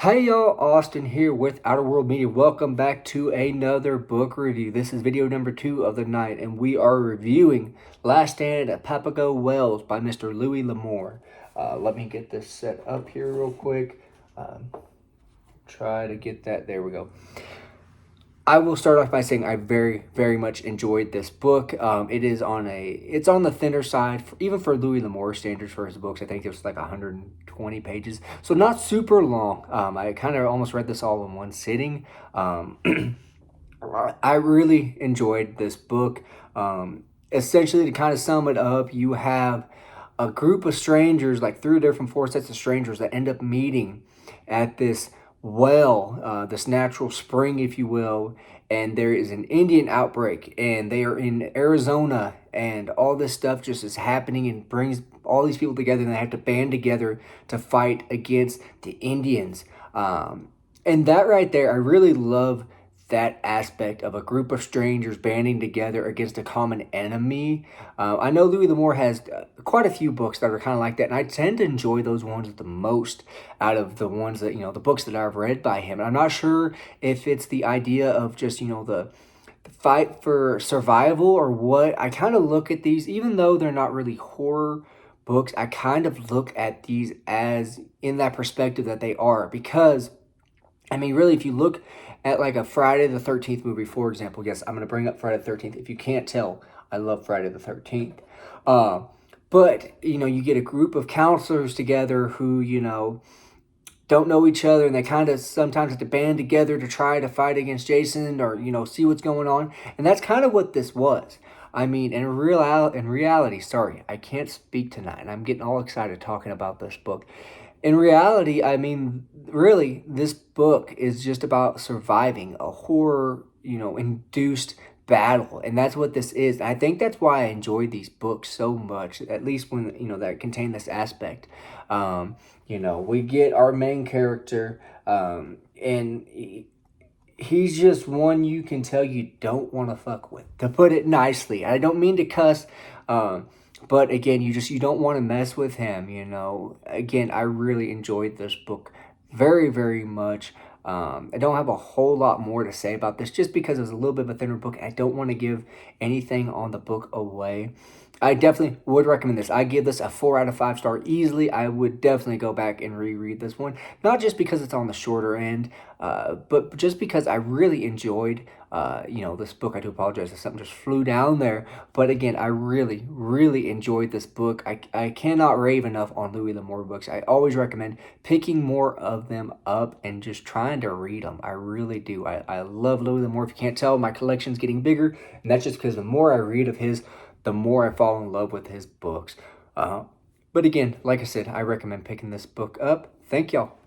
Hey y'all, Austin here with Outer World Media. Welcome back to another book review. This is video number 2 of the night, and we are reviewing Last Stand at Papago Wells by Mr. Louis Lamour. Let me get this set up here real quick. Try to get that. There we go. I will start off by saying I very much enjoyed this book. It's on the thinner side, even for Louis L'Amour standards for his books. I think it was like 120 pages, so not super long. I kind of almost read this all in one sitting. I really enjoyed this book. Essentially, to kind of sum it up, you have a group of strangers, like 4 sets of strangers that end up meeting at this this natural spring, if you will, and there is an Indian outbreak, and they are in Arizona, and all this stuff just is happening and brings all these people together, and they have to band together to fight against the Indians. And that right there, I really love that aspect of a group of strangers banding together against a common enemy. I know Louis L'Amour has quite a few books that are kind of like that, and I tend to enjoy those ones the most out of the ones that, the books that I've read by him. And I'm not sure if it's the idea of just, the fight for survival or what. I kind of look at these, even though they're not really horror books, I kind of look at these as in that perspective that they are, because I mean, really, if you look at like a Friday the 13th movie, for example, yes, I'm going to bring up Friday the 13th. If you can't tell, I love Friday the 13th. But, you get a group of counselors together who, don't know each other, and they kind of sometimes have to band together to try to fight against Jason or, see what's going on. And that's kind of what this was. I mean, in reality, sorry, I can't speak tonight, and I'm getting all excited talking about this book. In reality, I mean, really, this book is just about surviving a horror, induced battle. And that's what this is. I think that's why I enjoy these books so much, at least when, that contain this aspect. We get our main character, and he's just one you can tell you don't want to fuck with, to put it nicely. I don't mean to cuss, but again, you don't want to mess with him, Again, I really enjoyed this book very much. I don't have a whole lot more to say about this, just because it's a little bit of a thinner book. I don't want to give anything on the book away. I definitely would recommend this. I give this a 4 out of 5 star easily. I would definitely go back and reread this one. Not just because it's on the shorter end, but just because I really enjoyed, this book. I do apologize if something just flew down there. But again, I really enjoyed this book. I cannot rave enough on Louis L'Amour books. I always recommend picking more of them up and just trying to read them. I really do. I love Louis L'Amour. If you can't tell, my collection's getting bigger. And that's just because the more I read of his, the more I fall in love with his books. But again, like I said, I recommend picking this book up. Thank y'all.